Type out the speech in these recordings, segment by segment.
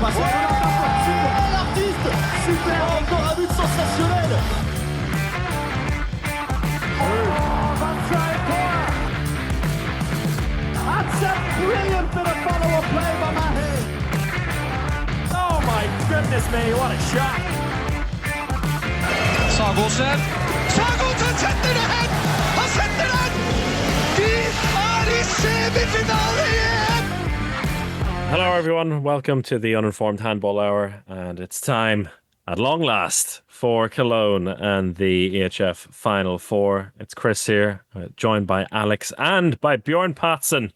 passe. Super, l'artiste. Super, encore un but sensationnel. That's a brilliant bit of follow-up play by Mahe. Oh my goodness me, what a shot. Sagosen setter det hen! Han setter den! Vi i semifinale igjen! Hello everyone, welcome to the Uninformed Handball Hour, and it's time, at long last, for Cologne and the EHF Final4. It's Chris here, joined by Alex and by Björn Pazen,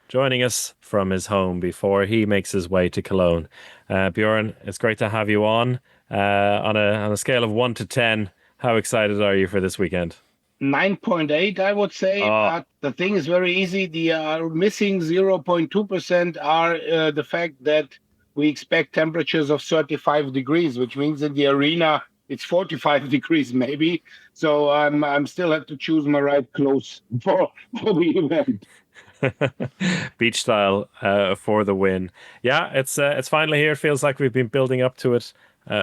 joining us from his home before he makes his way to Cologne. Björn, it's great to have you on. On a scale of 1 to 10, how excited are you for this weekend? 9.8, I would say. But the thing is very easy. The missing 0.2% are the fact that we expect temperatures of 35 degrees, which means in the arena it's 45 degrees maybe. So I'm still have to choose my right clothes for the event. Beach style for the win. Yeah, it's finally here. It feels like we've been building up to it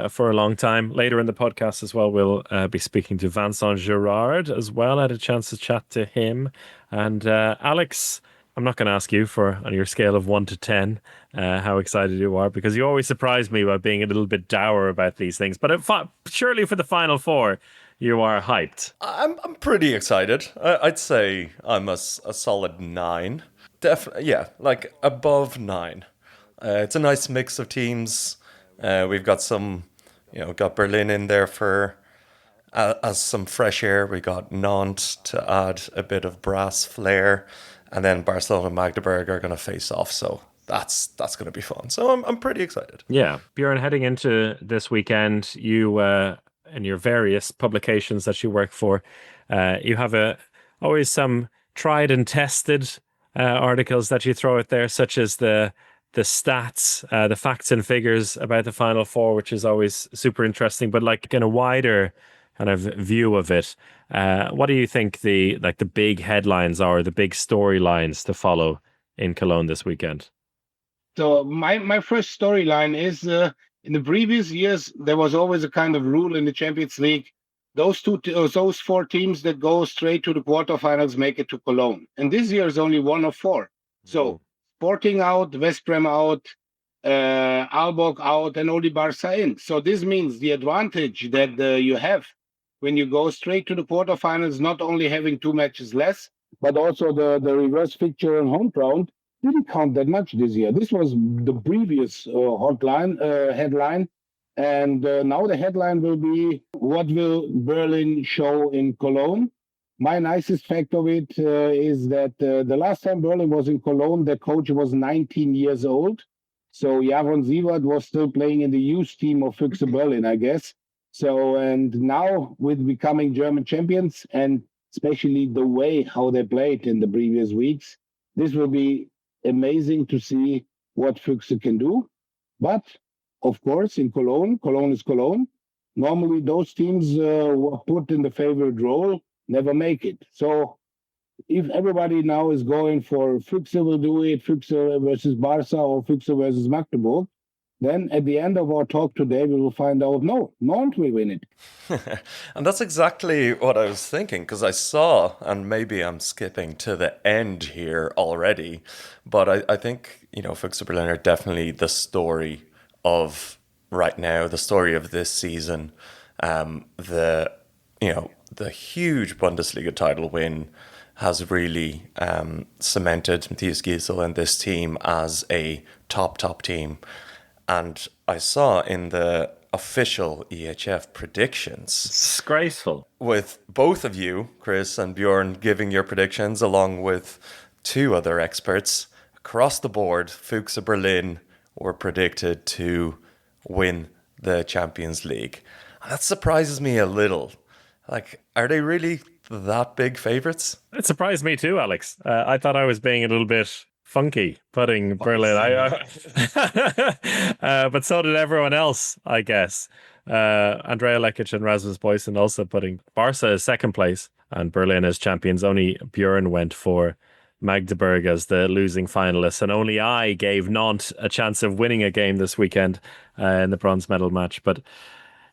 for a long time. Later in the podcast as well, we'll be speaking to Vincent Gerard as well. I had a chance to chat to him. And Alex, I'm not going to ask you on your scale of 1 to 10 how excited you are, because you always surprise me by being a little bit dour about these things. But surely for the Final Four, you are hyped. I'm pretty excited. I'd say I'm a solid 9. Definitely, yeah, like above 9. It's a nice mix of teams. We've got got Berlin in there for as some fresh air. We got Nantes to add a bit of brass flair, and then Barcelona and Magdeburg are going to face off. So that's going to be fun. So I'm pretty excited. Yeah, Björn, heading into this weekend, you in your various publications that you work for, you have always some tried and tested articles that you throw out there, such as the stats, the facts and figures about the Final Four, which is always super interesting. But like in a wider kind of view of it, what do you think the big headlines are, the big storylines to follow in Cologne this weekend? So my first storyline is in the previous years, there was always a kind of rule in the Champions League. Those 4 teams that go straight to the quarterfinals make it to Cologne. And this year is only 1 of 4. So Sporting out, Veszprém out, Aalborg out, and only Barça in. So this means the advantage that you have when you go straight to the quarterfinals, not only having 2 matches less, but also the reverse fixture and home ground didn't count that much this year. This was the previous headline. And now the headline will be, what will Berlin show in Cologne? My nicest fact of it is that the last time Berlin was in Cologne, the coach was 19 years old. So Jaron Sievert was still playing in the youth team of Füchse Berlin, I guess. So, and now with becoming German champions, and especially the way how they played in the previous weeks, this will be amazing to see what Füchse can do. But of course, in Cologne is Cologne. Normally, those teams who are put in the favorite role never make it. So if everybody now is going for Füchse will do it, Füchse versus Barça or Füchse versus Magdeburg, then at the end of our talk today, we will find out, no, Nantes will win it. And that's exactly what I was thinking, because I saw, and maybe I'm skipping to the end here already, but I think, Füchse Berlin are definitely the story of right now, the story of this season. The huge Bundesliga title win has really cemented Mathias Gidsel and this team as a top team. And I saw in the official EHF predictions, disgraceful, with both of you, Chris and Björn, giving your predictions along with 2 other experts across the board, Füchse Berlin were predicted to win the Champions League. And that surprises me a little. Like, are they really that big favourites? It surprised me too, Alex. I thought I was being a little bit funky putting Berlin. But so did everyone else, I guess. Andrea Lekic and Rasmus Boysen also putting Barca as second place and Berlin as champions. Only Björn went for Magdeburg as the losing finalists, and only I gave Nantes a chance of winning a game this weekend in the bronze medal match. But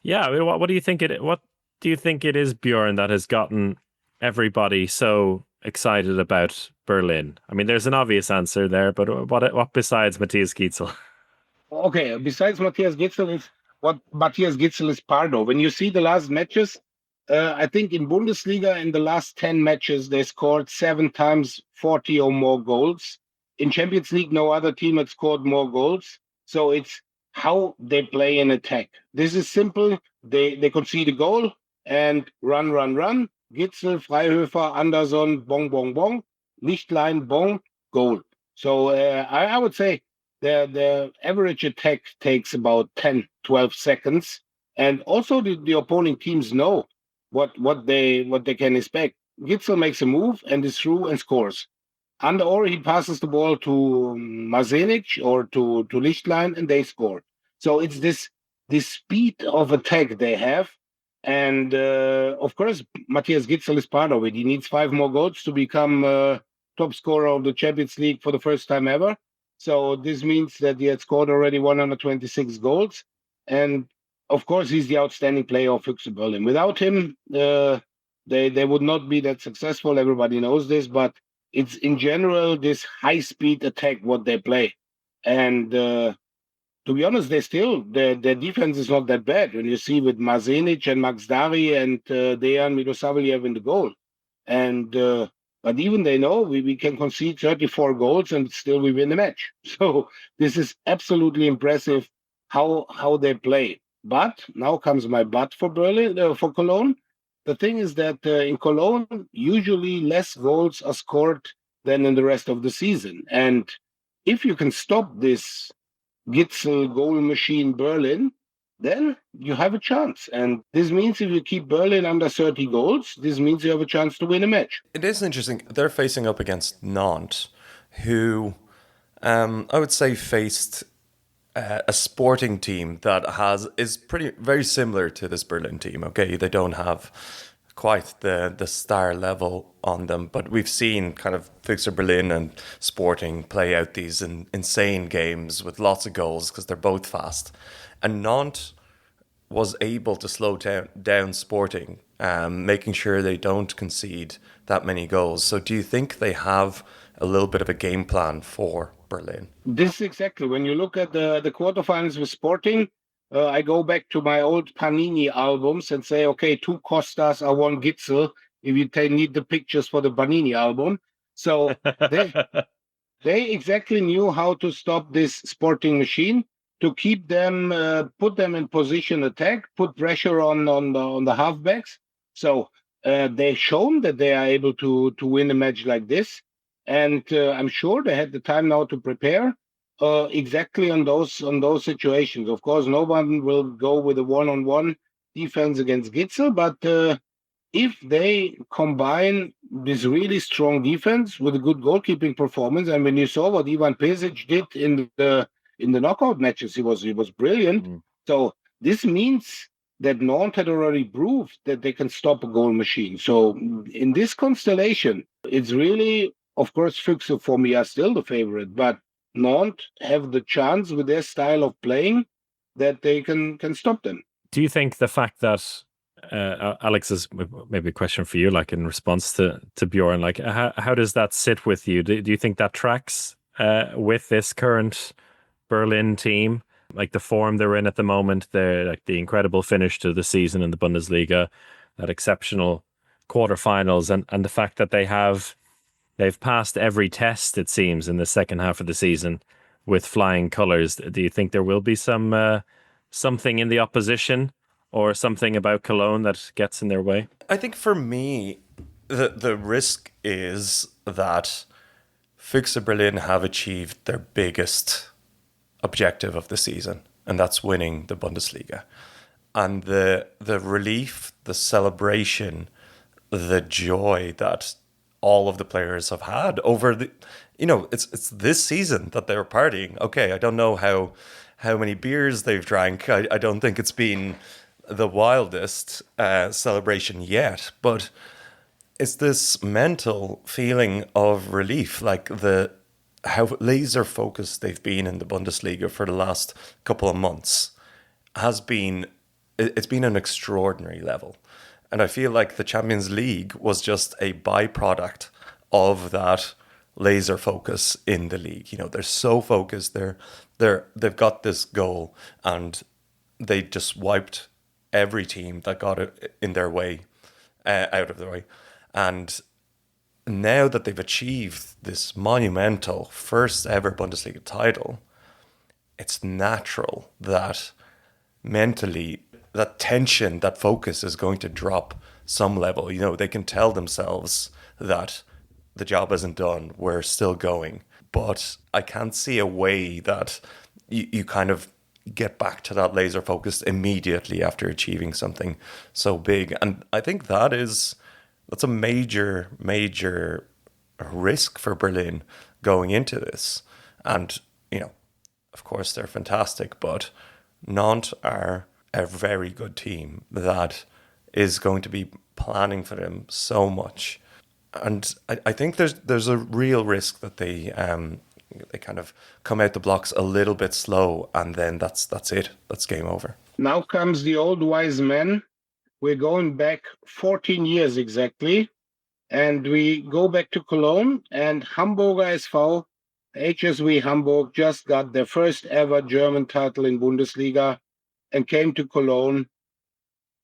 yeah, I mean, what do you think what do you think it is, Björn, that has gotten everybody so excited about Berlin? I mean, there's an obvious answer there, but what besides Matthias Gidsel? Okay, besides Matthias Gidsel is what Matthias Gidsel is part of. When you see the last matches, I think in Bundesliga in the last 10 matches, they scored 7 times 40 or more goals. In Champions League, no other team had scored more goals. So it's how they play in attack. This is simple. They concede a goal and run. Gidsel, Freihöfer, Anderson, bong, Lichtlein, bong, goal. So I would say the average attack takes about 10, 12 seconds. And also the opposing teams know what they can expect. Gidsel makes a move and is through and scores. Or he passes the ball to Mazenic or to Lichtlein and they score. So it's this speed of attack they have. And of course, Matthias Gidsel is part of it. He needs 5 more goals to become top scorer of the Champions League for the first time ever. So this means that he had scored already 126 goals. And of course, he's the outstanding player of Füchse Berlin. Without him, they would not be that successful. Everybody knows this, but it's in general this high-speed attack what they play. And to be honest, their defense is not that bad. When you see with Mazenic and Max Dari and Dejan Milosavljev in the goal. And but even they know we can concede 34 goals and still we win the match. So this is absolutely impressive how they play. But now comes my but for Berlin, for Cologne. The thing is that in Cologne, usually less goals are scored than in the rest of the season. And if you can stop this Gidsel goal machine Berlin, then you have a chance. And this means if you keep Berlin under 30 goals, this means you have a chance to win a match. It is interesting. They're facing up against Nantes, who I would say faced a sporting team that is very similar to this Berlin team. Okay, they don't have quite the star level on them, but we've seen kind of Füchse Berlin and Sporting play out these insane games with lots of goals because they're both fast. And Nantes was able to slow down Sporting, making sure they don't concede that many goals. So do you think they have a little bit of a game plan for Berlin? This is exactly. When you look at the quarterfinals with Sporting, I go back to my old Panini albums and say, okay, 2 Costas are 1 Gidsel, if you need the pictures for the Panini album. So they exactly knew how to stop this Sporting machine, to keep them, put them in position attack, put pressure on the halfbacks. So they've shown that they are able to win a match like this. And I'm sure they had the time now to prepare exactly on those situations. Of course, no one will go with a one-on-one defense against Gidsel, but if they combine this really strong defense with a good goalkeeping performance, and when you saw what Ivan Pezic did in the knockout matches, he was brilliant. Mm. So this means that Nantes had already proved that they can stop a goal machine. So in this constellation, it's really, of course, Füchse for me are still the favorite, but Nantes have the chance with their style of playing that they can stop them. Do you think the fact that Alex, is maybe a question for you, like in response to Björn, like how does that sit with you? Do you think that tracks with this current Berlin team, like the form they're in at the moment, the incredible finish to the season in the Bundesliga, that exceptional quarterfinals, and the fact that they've passed every test, it seems, in the second half of the season with flying colors? Do you think there will be something in the opposition or something about Cologne that gets in their way? I think for me, the risk is that Füchse Berlin have achieved their biggest objective of the season, and that's winning the Bundesliga. And the relief, the celebration, the joy that all of the players have had over it's this season that they're partying. Okay, I don't know how many beers they've drank. I don't think it's been the wildest celebration yet, but it's this mental feeling of relief, like how laser focused they've been in the Bundesliga for the last couple of months it's been an extraordinary level. And I feel like the Champions League was just a byproduct of that laser focus in the league. You know, they're so focused, they've got this goal, and they just wiped every team that got it in their way, out of their way. And now that they've achieved this monumental first ever Bundesliga title, it's natural that mentally that tension, that focus is going to drop some level. You know, they can tell themselves that the job isn't done, we're still going. But I can't see a way that you kind of get back to that laser focus immediately after achieving something so big. And I think that's a major risk for Berlin going into this. And, you know, of course they're fantastic, but Nantes are a very good team that is going to be planning for them so much. And I think there's a real risk that they kind of come out the blocks a little bit slow, and then that's it. That's game over. Now comes the old wise man. We're going back 14 years exactly, and we go back to Cologne, and Hamburger SV, HSV Hamburg, just got their first ever German title in Bundesliga and came to Cologne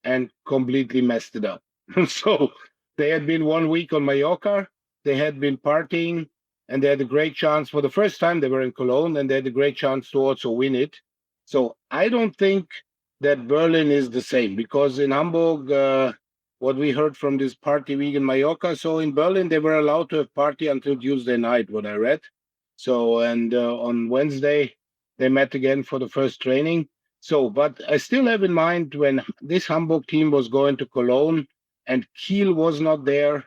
and completely messed it up. So they had been 1 week on Mallorca, they had been partying, and they had a great chance for the first time they were in Cologne, and they had a great chance to also win it. So I don't think that Berlin is the same, because in Hamburg, what we heard from this party week in Mallorca, so in Berlin, they were allowed to have party until Tuesday night, what I read. So, and on Wednesday, they met again for the first training. So, but I still have in mind when this Hamburg team was going to Cologne and Kiel was not there,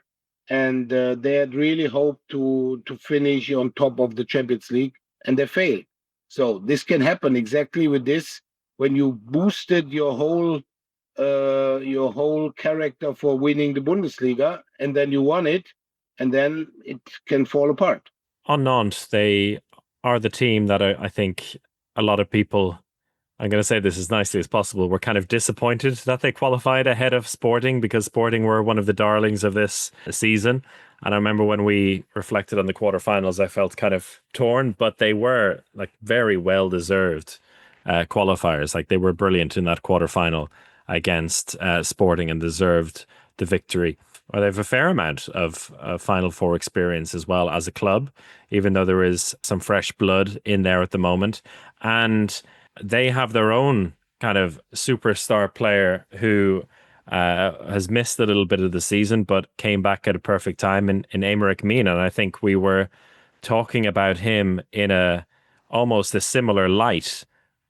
and they had really hoped to finish on top of the Champions League, and they failed. So this can happen exactly with this, when you boosted your whole character for winning the Bundesliga, and then you won it, and then it can fall apart. On Nantes, they are the team that I think a lot of people, I'm going to say this as nicely as possible, were kind of disappointed that they qualified ahead of Sporting, because Sporting were one of the darlings of this season. And I remember when we reflected on the quarterfinals, I felt kind of torn, but they were like very well-deserved qualifiers. Like, they were brilliant in that quarterfinal against Sporting and deserved the victory. Well, they have a fair amount of Final Four experience as well as a club, even though there is some fresh blood in there at the moment. And they have their own kind of superstar player who has missed a little bit of the season, but came back at a perfect time in Aymeric Min. And I think we were talking about him in almost a similar light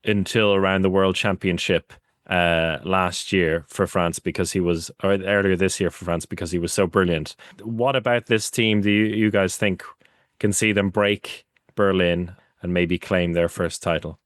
until around the World Championship last year for France, because he was, or earlier this year for France, because he was so brilliant. What about this team do you guys think can see them break Berlin and maybe claim their first title?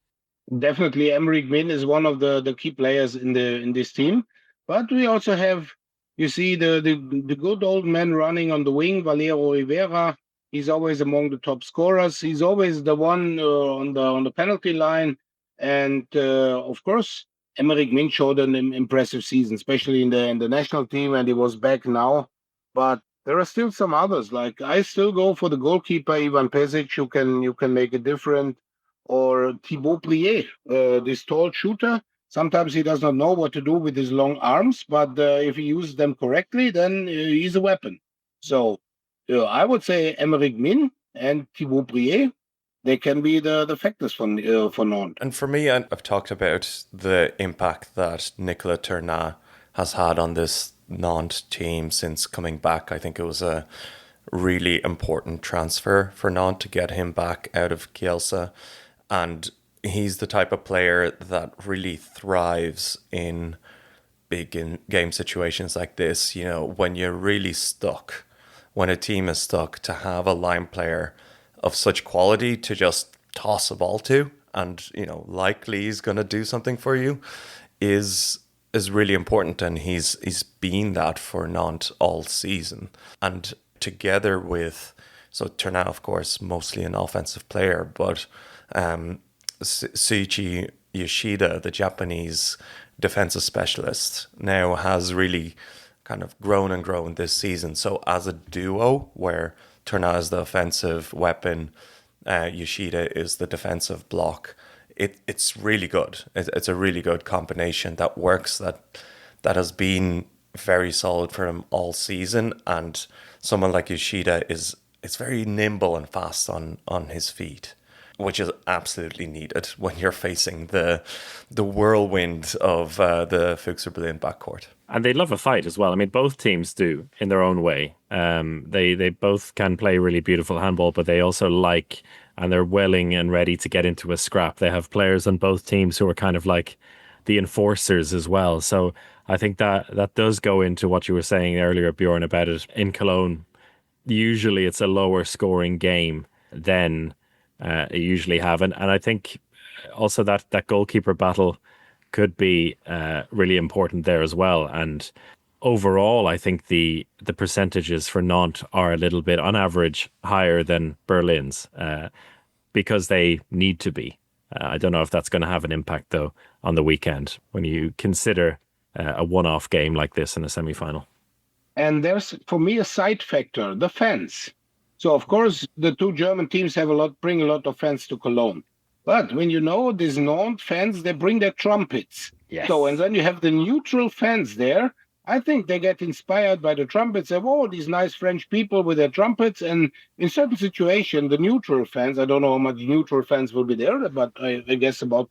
Definitely, Aymeric Min is one of the key players in this team. But we also have, you see, the good old man running on the wing, Valero Rivera. He's always among the top scorers. He's always the one on the penalty line, and of course, Aymeric Min showed an impressive season, especially in the national team, and he was back now. But there are still some others. Like, I still go for the goalkeeper Ivan Pesic, who can make a difference, or Thibaut Brier, this tall shooter. Sometimes he does not know what to do with his long arms, but if he uses them correctly, then he's a weapon. So I would say Aymeric Min and Thibaut Brier, they can be the factors for Nantes. And for me, I've talked about the impact that Nicolas Ternat has had on this Nantes team since coming back. I think it was a really important transfer for Nantes to get him back out of Kielce. And he's the type of player that really thrives in big game situations like this. You know, when you're really stuck, when a team is stuck, to have a line player of such quality to just toss a ball to, and, you know, likely he's going to do something for you, is is really important, and he's been that for Nantes all season. And together with, so Ternat, of course, mostly an offensive player, but Seiichi Yoshida, the Japanese defensive specialist, now has really kind of grown and grown this season. So as a duo, where Ternat is the offensive weapon, Yoshida is the defensive block, it's really good. It's a really good combination that works, that has been very solid for him all season. And someone like Yoshida is very nimble and fast on his feet, which is absolutely needed when you're facing the whirlwind of the Füchse Berlin backcourt. And they love a fight as well. I mean, both teams do in their own way. They both can play really beautiful handball, but they also like, and they're willing and ready to get into a scrap. They have players on both teams who are kind of like the enforcers as well. So I think that does go into what you were saying earlier, Bjorn, about it. In Cologne, usually it's a lower scoring game than you usually have. And I think also that goalkeeper battle could be really important there as well. And overall, I think the percentages for Nantes are a little bit, on average, higher than Berlin's because they need to be. I don't know if that's going to have an impact, though, on the weekend when you consider a one-off game like this in a semi-final. And there's, for me, a side factor, the fans. So, of course, the two German teams bring a lot of fans to Cologne. But when you know these Nantes fans, they bring their trumpets. Yes. So, and then you have the neutral fans there. I think they get inspired by the trumpets. They have, oh, these nice French people with their trumpets. And in certain situations, the neutral fans, I don't know how much neutral fans will be there, but I guess about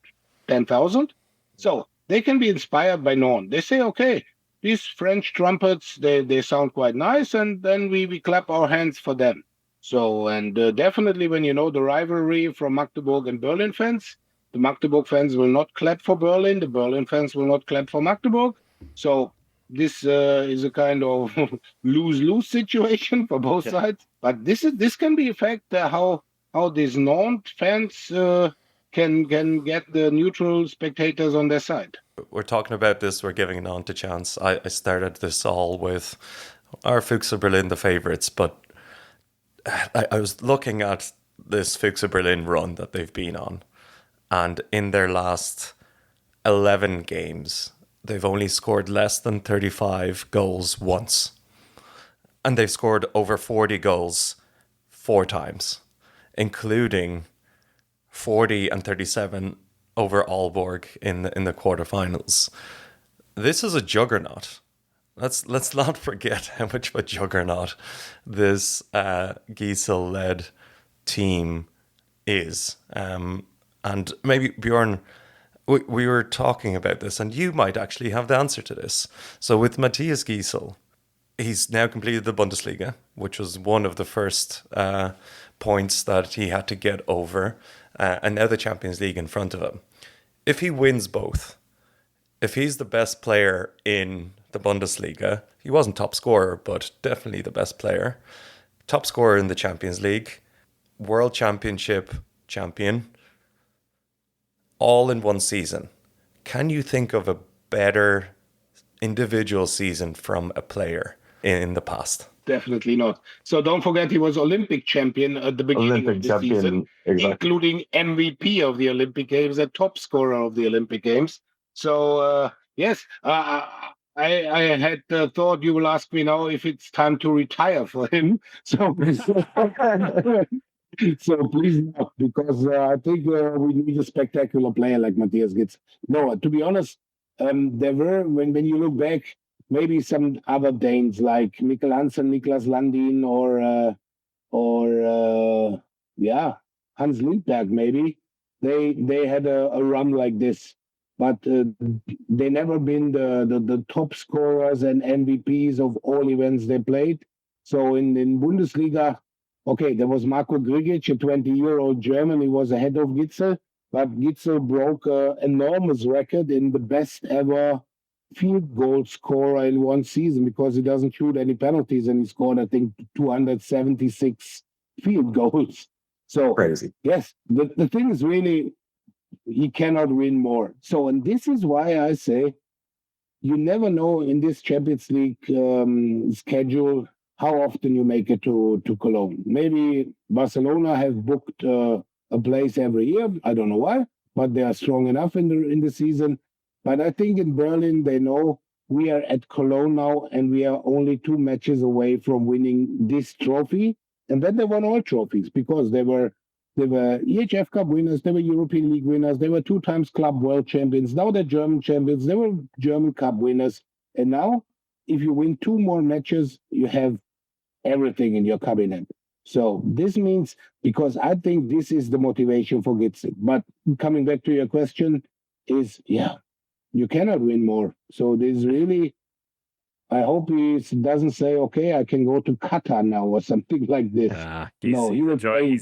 10,000. So they can be inspired by Nantes. They say, okay, these French trumpets, they sound quite nice. And then we clap our hands for them. So, and definitely when you know the rivalry from Magdeburg and Berlin fans, the Magdeburg fans will not clap for Berlin, the Berlin fans will not clap for Magdeburg. So this is a kind of lose-lose situation for both sides. But this can be affect how these Nantes fans can get the neutral spectators on their side. We're talking about this, we're giving Nantes a chance. I started this all with our Füchse Berlin, the favourites, but I was looking at this Füchse Berlin run that they've been on, and in their last 11 games, they've only scored less than 35 goals once. And they've scored over 40 goals 4 times, including 40 and 37 over Aalborg in the quarterfinals. This is a juggernaut. Let's not forget how much of a juggernaut this Gidsel-led team is. And maybe, Bjorn, we were talking about this, and you might actually have the answer to this. So with Mathias Gidsel, he's now completed the Bundesliga, which was one of the first points that he had to get over, and now the Champions League in front of him. If he wins both, if he's the best player in the Bundesliga, he wasn't top scorer, but definitely the best player, top scorer in the Champions League, World Championship champion, all in one season. Can you think of a better individual season from a player in the past? Definitely not. So don't forget, he was Olympic champion at the beginning of the season, exactly. Including MVP of the Olympic Games, a top scorer of the Olympic Games. So, yes, I had thought you will ask me now if it's time to retire for him. So, so please not, because I think we need a spectacular player like Mathias Gidsel. No, to be honest, there were, when you look back, maybe some other Danes like Mikkel Hansen, Niklas Landin, or Hans Lindberg, maybe. They had a run like this. But they never been the top scorers and MVPs of all events they played. So in Bundesliga, okay, there was Marco Grigic, a 20-year-old German. He was ahead of Gidsel, but Gidsel broke an enormous record in the best ever field goal scorer in one season, because he doesn't shoot any penalties, and he scored, I think, 276 field goals. So crazy. Yes, the thing is really, he cannot win more. So, and this is why I say you never know in this Champions League schedule how often you make it to Cologne. Maybe Barcelona have booked a place every year. I don't know why, but they are strong enough in the season. But I think in Berlin, they know we are at Cologne now, and we are only 2 matches away from winning this trophy. And then they won all trophies because they were EHF Cup winners, they were European League winners, they were 2 times Club World Champions, now they're German champions, they were German Cup winners. And now, if you win 2 more matches, you have everything in your cabinet. So this means, because I think this is the motivation for Gidsel. But coming back to your question, is, you cannot win more. So this really, I hope he doesn't say, okay, I can go to Qatar now or something like this. He's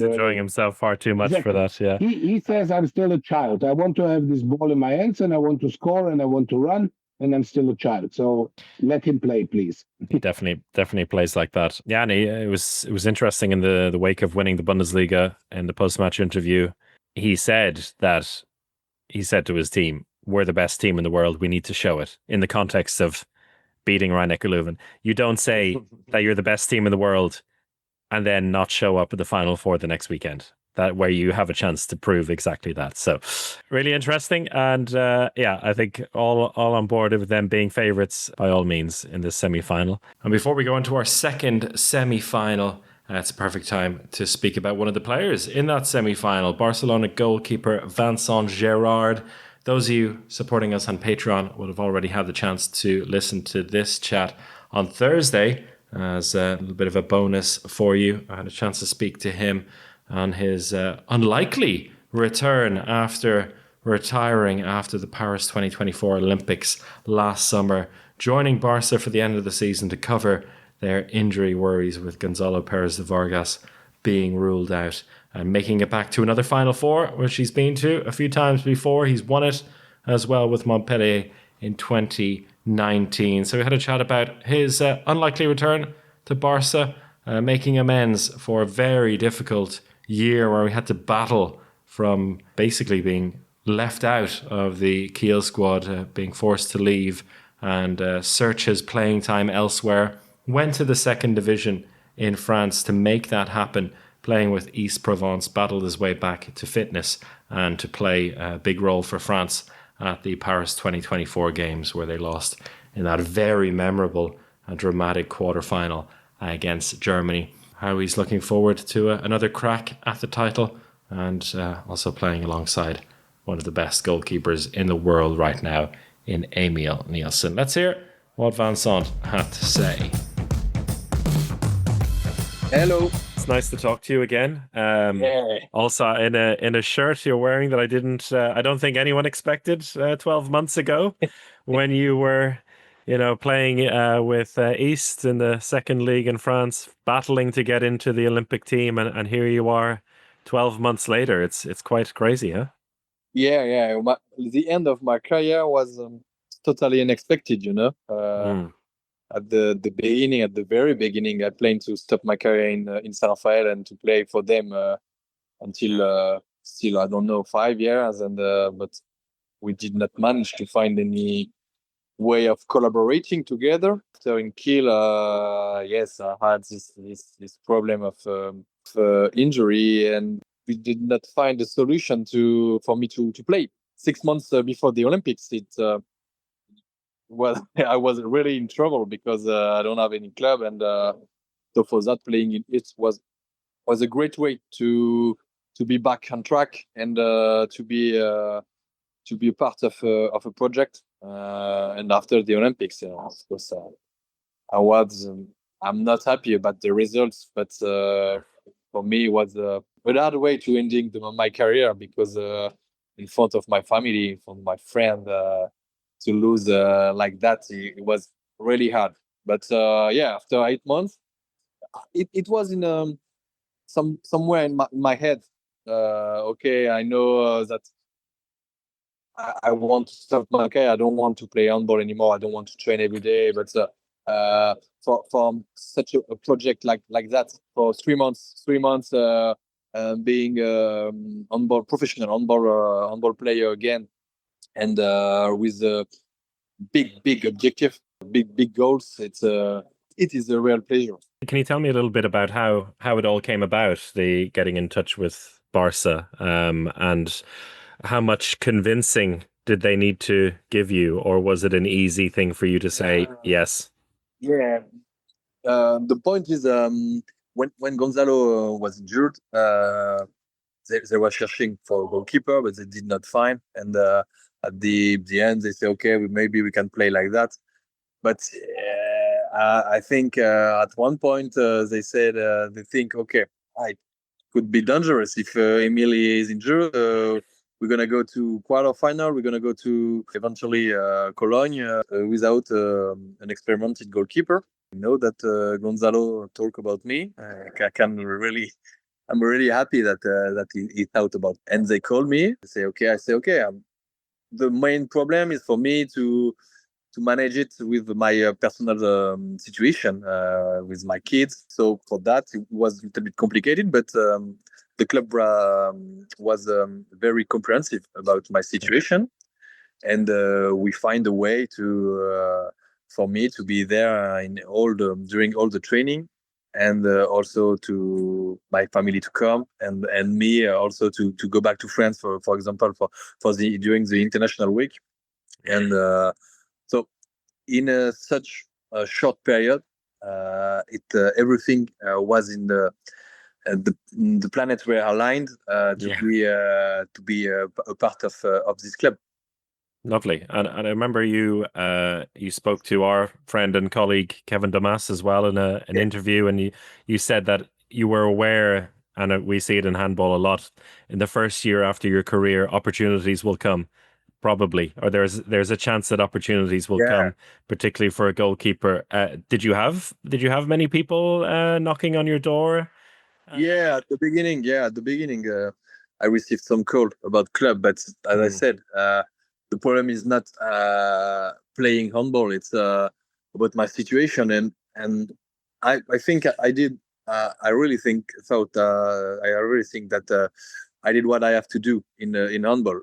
enjoying himself far too much for that. Yeah, he says, I'm still a child. I want to have this ball in my hands, and I want to score, and I want to run, and I'm still a child. So let him play, please. He definitely plays like that. Yeah, and it was interesting in the wake of winning the Bundesliga. In the post-match interview, he said to his team, "We're the best team in the world. We need to show it." In the context of beating reignite Leuven, you don't say that you're the best team in the world and then not show up at the Final Four the next weekend. That where you have a chance to prove exactly that. So really interesting. And I think all on board with them being favourites by all means in this semi-final. And before we go into our second semi-final, it's a perfect time to speak about one of the players in that semi-final, Barcelona goalkeeper Vincent Gerard. Those of you supporting us on Patreon would have already had the chance to listen to this chat on Thursday as a little bit of a bonus for you. I had a chance to speak to him on his unlikely return after retiring after the Paris 2024 Olympics last summer, joining Barça for the end of the season to cover their injury worries with Gonzalo Perez de Vargas being ruled out, and making it back to another Final Four, which he's been to a few times before. He's won it as well with Montpellier in 2019. So we had a chat about his unlikely return to Barça, making amends for a very difficult year where we had to battle from basically being left out of the Kiel squad, being forced to leave and search his playing time elsewhere. Went to the second division in France to make that happen, playing with East Provence, battled his way back to fitness and to play a big role for France at the Paris 2024 games, where they lost in that very memorable and dramatic quarterfinal against Germany. How he's looking forward to another crack at the title, and also playing alongside one of the best goalkeepers in the world right now in Emil Nielsen. Let's hear what Vincent had to say. Hello. It's nice to talk to you again. Also in a shirt you're wearing that I don't think anyone expected 12 months ago when you were playing with East in the second league in France, battling to get into the Olympic team, and here you are 12 months later. It's quite crazy, huh? Yeah. The end of my career was totally unexpected, At the very beginning, I planned to stop my career in San Rafael and to play for them until still, I don't know, 5 years. And but we did not manage to find any way of collaborating together. So in Kiel, yes, I had this problem of injury, and we did not find a solution for me to play. 6 months before the Olympics, I was really in trouble because I don't have any club, and so for that, playing in it was a great way to be back on track and to be a part of a project. And after the Olympics, of course, I'm not happy about the results, but for me, it was a hard way to ending my career because in front of my family, in front of my friend. To lose like that, it was really hard. But after 8 months, it was in somewhere in my head. Okay, I know that I want to stop my career. I don't want to play handball anymore. I don't want to train every day. But for such a project like that, for 3 months, being professional handball player again. And with big objective, big goals. It is a real pleasure. Can you tell me a little bit about how it all came about, the getting in touch with Barça, and how much convincing did they need to give you, or was it an easy thing for you to say yes? Yeah. The point is, when Gonzalo was injured, they were searching for a goalkeeper, but they did not find. And at the end, they say, okay, maybe we can play like that. But I think at one point they said they think, okay, it could be dangerous if Emily is injured. We're gonna go to quarterfinal. We're gonna go to eventually Cologne without an experimented goalkeeper. I know that Gonzalo talked about me. I'm really happy that he thought about. And they called me. They say, okay. I say, okay. The main problem is for me to manage it with my personal situation with my kids. So for that, it was a little bit complicated, but the club was very comprehensive about my situation. And we find a way for me to be there during all the training, and also to my family to come, and me also to go back to France for example during the international week. And so in such a short period, everything was in the planets were aligned to be a part of this club. Lovely. And I remember you spoke to our friend and colleague Kevin Damas as well in an interview, and you said that you were aware, and we see it in handball a lot, in the first year after your career, opportunities will come, probably, or there's a chance that opportunities will come, particularly for a goalkeeper. Did you have many people knocking on your door? At the beginning, I received some call about club, but as I said, the problem is not playing handball. It's about my situation, and I think I did. I really think that I did what I have to do in handball,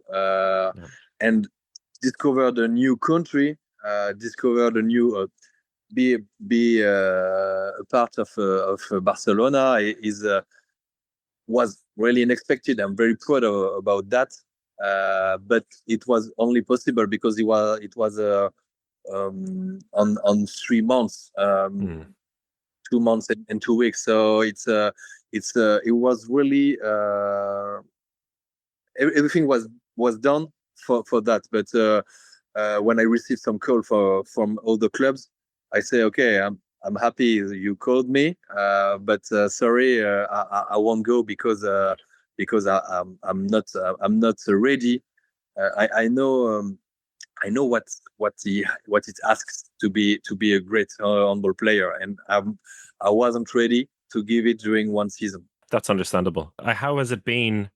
and discovered a new country, discovered a new. Be a part of Barcelona was really unexpected. I'm very proud about that. But it was only possible because it was on 3 months, 2 months and 2 weeks. So it was really everything was done for that. But when I received some call from other clubs, I say, okay, I'm happy you called me, but sorry, I won't go because I'm not ready. I know what it asks to be a great handball player, and I wasn't ready to give it during one season. That's understandable. How has it been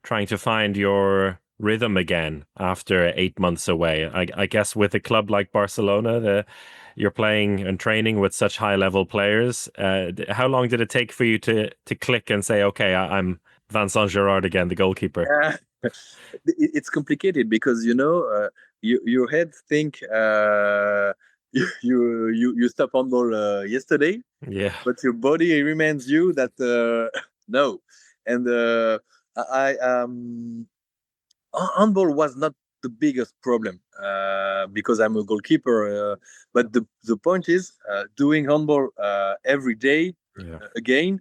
trying to find your rhythm again after 8 months away? I guess with a club like Barcelona, you're playing and training with such high level players. How long did it take for you to click and say, okay, I'm Vincent Gerard again, the goalkeeper? It's complicated because your head think you stop handball yesterday, but your body reminds you that no. And handball was not the biggest problem because I'm a goalkeeper. But the point is doing handball every day, again,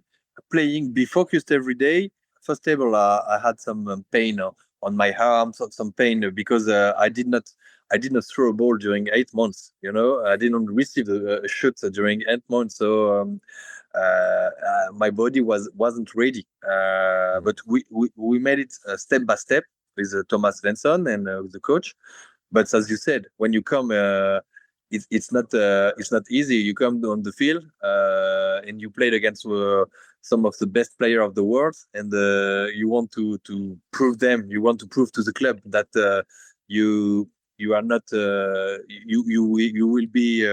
playing, be focused every day. First table, I had some pain on my arms, some pain because I did not throw a ball during 8 months. I didn't receive a shot during 8 months, so my body wasn't ready. But we made it step by step with Thomas Svensson and with the coach. But as you said, when you come, it's not easy. You come on the field and you played against some of the best players of the world, and you want to prove them. You want to prove to the club that you are not. You will be.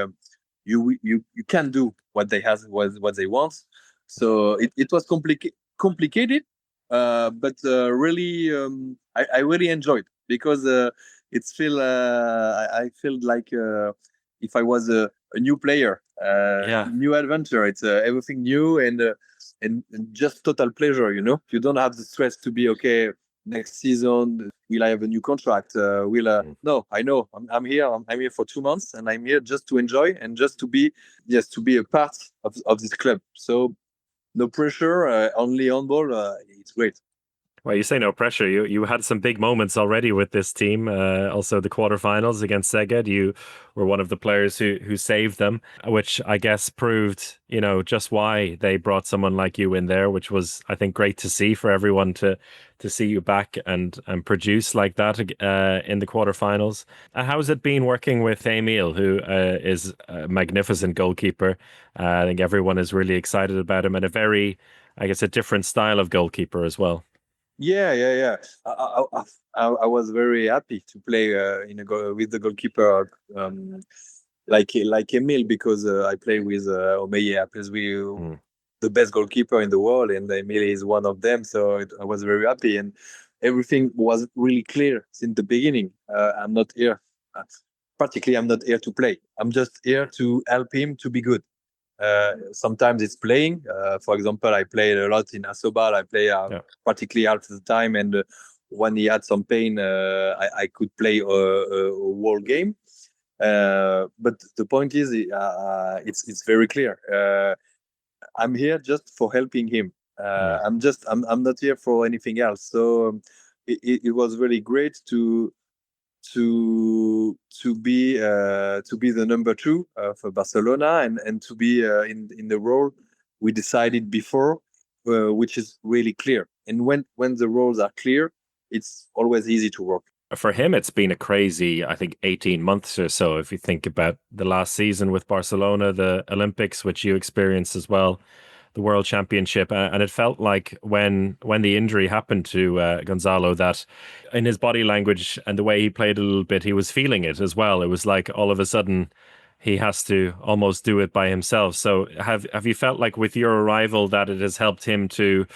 You can do what they want. So it was complicated, but really I really enjoyed because it's feel I feel like if I was a new player, new adventure. It's everything new and just total pleasure. You don't have the stress to be okay. Next season, will I have a new contract? No, I know I'm here. I'm here for 2 months, and I'm here just to enjoy and just to be a part of this club. So no pressure, only handball. It's great. Well, you say no pressure. You had some big moments already with this team. Also, the quarterfinals against Szeged, you were one of the players who saved them, which I guess proved, just why they brought someone like you in there, which was, I think, great to see for everyone to see you back and produce like that in the quarterfinals. How's it been working with Emil, who is a magnificent goalkeeper? I think everyone is really excited about him, and a different style of goalkeeper as well. Yeah. I was very happy to play with the goalkeeper like Emile, because I play with Omeye. I play with the best goalkeeper in the world, and Emile is one of them. So I was very happy, and everything was really clear since the beginning. I'm not here, practically, I'm not here to play. I'm just here to help him to be good. Sometimes it's playing. For example, I played a lot in Asobal. I play practically half the time, and when he had some pain, I could play a whole game. But the point is, it's very clear. I'm here just for helping him. I'm not here for anything else. So it was really great to be the number 2 for Barcelona and to be in the role we decided before, which is really clear. And when the roles are clear, it's always easy to work. For him, it's been a crazy, I think, 18 months or so. If you think about the last season with Barcelona, the Olympics, which you experienced as well, the World Championship, and it felt like when the injury happened to Gonzalo, that in his body language and the way he played a little bit, he was feeling it as well. It was like all of a sudden he has to almost do it by himself. So have you felt like with your arrival that it has helped him to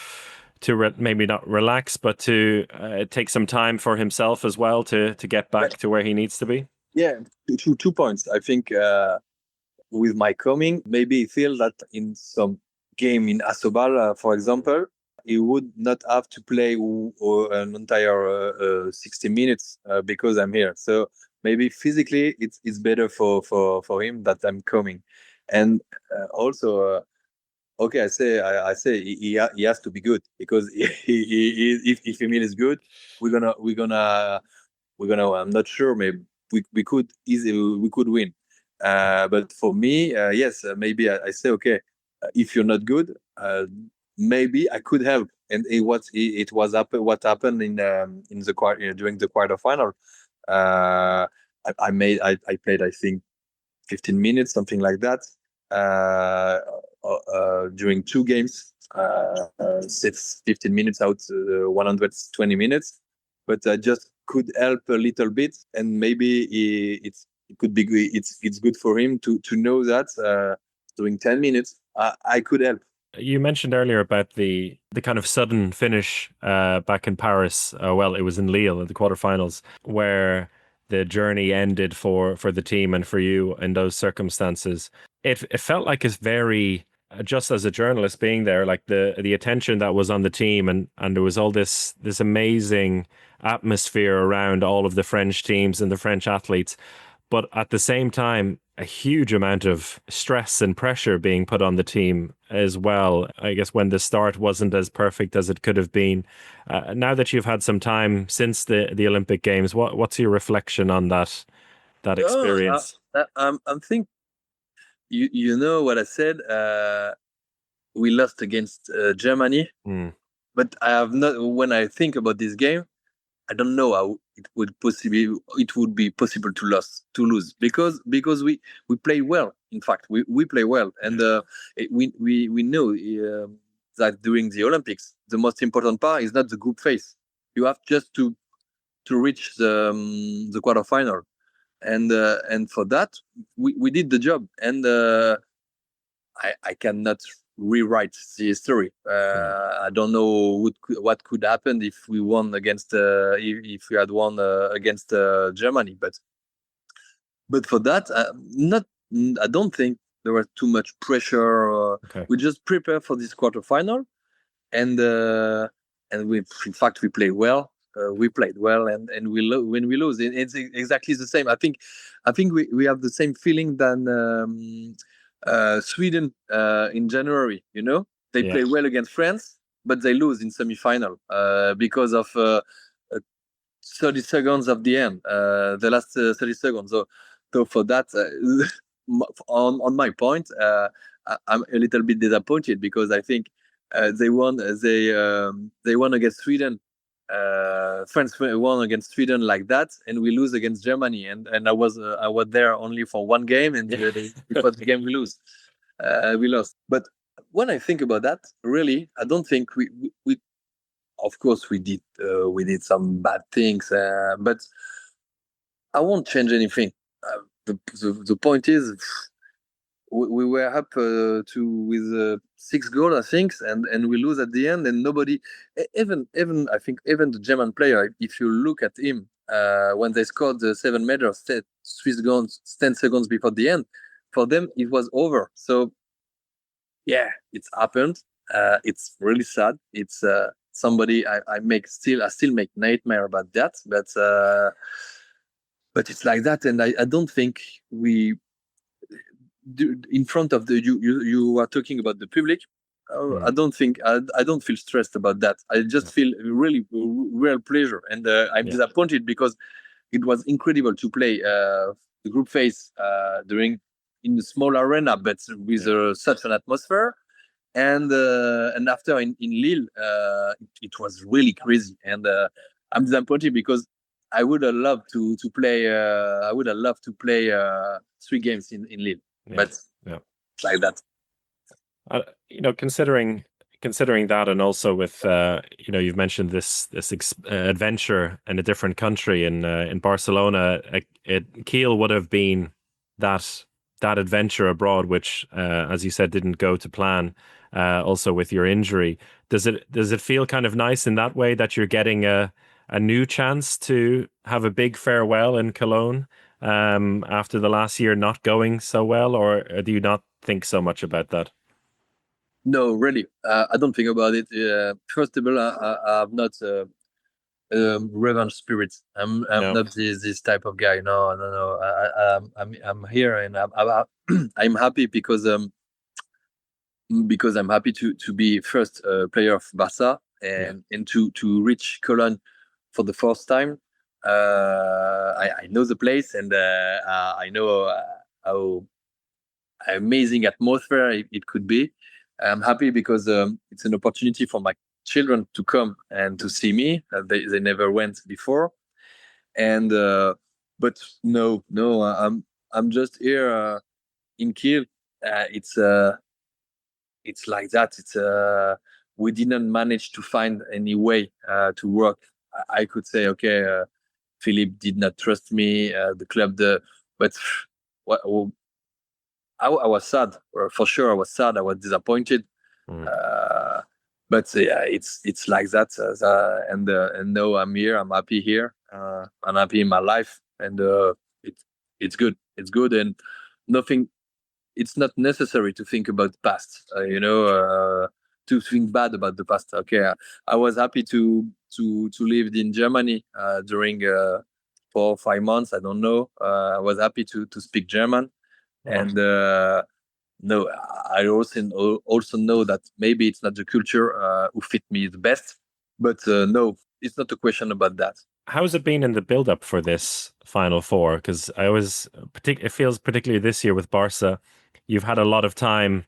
maybe not relax, but to take some time for himself as well to get back to where he needs to be? Yeah, 2 points. I think with my coming, maybe he feel that in some game in Asobal, for example, he would not have to play an entire 60 minutes because I'm here. So maybe physically it's better for him that I'm coming. And also, okay, I say he has to be good, because if Emil is good, we're gonna I'm not sure, maybe we could win. But for me, yes, maybe I say, okay, if you're not good, maybe I could help. And what happened in the during the quarterfinal. I played, I think, 15 minutes, something like that, during 2 games, 15 minutes out, 120 minutes. But I just could help a little bit, and maybe it's good for him to know that doing 10 minutes, I could help. You mentioned earlier about the kind of sudden finish back in Paris. Well, it was in Lille in the quarterfinals, where the journey ended for the team and for you in those circumstances. It felt like it's very, just as a journalist being there, like the attention that was on the team, and there was all this amazing atmosphere around all of the French teams and the French athletes. But at the same time, a huge amount of stress and pressure being put on the team as well. I guess when the start wasn't as perfect as it could have been. Now that you've had some time since the Olympic Games, what's your reflection on that experience? I'm think you know what I said. We lost against Germany, but I have not. When I think about this game, I don't know how it would be possible to lose because we play well. In fact, we play well, and we know that during the Olympics, the most important part is not the group phase. You have just to reach the quarterfinal, and for that we did the job. And I cannot rewrite the history. I don't know what could happen if we won against if we had won against Germany, but for that, I don't think there was too much pressure. Okay. We just prepare for this quarterfinal, and we, in fact, we played well. We played well, and when we lose, it's exactly the same. I think we have the same feeling than Sweden in January. You know, they play well against France, but they lose in semi-final because of 30 seconds of the end, the last 30 seconds. So for that, on my point, I'm a little bit disappointed because I think they won against Sweden. France won against Sweden like that, and we lose against Germany. And I was there only for one game, and it was the game we lost. But when I think about that, really, I don't think we of course we did some bad things, but I won't change anything. The point is, we were up with 6 goals, I think, and we lose at the end, and nobody, even I think even the German player, if you look at him when they scored the 7 meters, 3 seconds, 10 seconds before the end, for them it was over. So yeah, it's happened. It's really sad. It's somebody I still make nightmare about that, but it's like that, and I don't think we do, in front of the you are talking about the public. I don't think I don't feel stressed about that. I just feel really real pleasure, and I'm disappointed because it was incredible to play the group phase in a small arena, but with such an atmosphere. And after in Lille, it was really crazy, and I'm disappointed because I would have loved to play. I would have loved to play 3 games in Lille, but it's like that. Considering that, and also with you've mentioned this adventure in a different country in Barcelona. Kiel would have been that adventure abroad, which, as you said, didn't go to plan. Also with your injury, does it feel kind of nice in that way that you're getting a new chance to have a big farewell in Cologne after the last year not going so well, or do you not think so much about that? No, really, I don't think about it. First of all, I have not revenge spirit. I'm not this type of guy. No. I'm here, and I'm happy because I'm happy to be first player of Barça and to reach Cologne for the first time. I know the place, and I know how amazing atmosphere it could be. I'm happy because it's an opportunity for my children to come and to see me. They never went before, and but no, I'm just here in Kiel. It's like that. It's we didn't manage to find any way to work. I could say, okay, Philippe did not trust me. The club, but I was sad. For sure, I was sad. I was disappointed. But it's like that. And now I'm here. I'm happy here. I'm happy in my life, and it's good. It's good, and nothing. It's not necessary to think about the past. To think bad about the past. Okay, I was happy to live in Germany during 4 or 5 months. I don't know. I was happy to speak German. And no, I also know that maybe it's not the culture who fit me the best, but no, it's not a question about that. How has it been in the build-up for this Final Four? Because it feels particularly this year with Barça, you've had a lot of time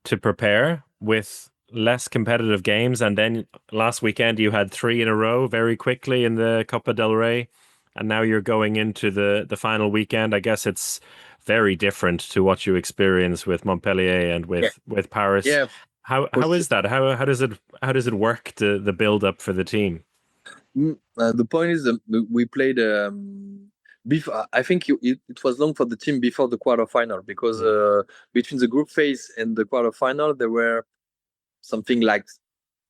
to prepare with less competitive games, and then last weekend you had 3 in a row very quickly in the Copa del Rey, and now you're going into the final weekend. I guess it's very different to what you experienced with Montpellier and with Paris. Yeah. How is that? How does it work, the build up for the team? The point is we played before, I think it was long for the team before the quarterfinal, because between the group phase and the quarterfinal, there were something like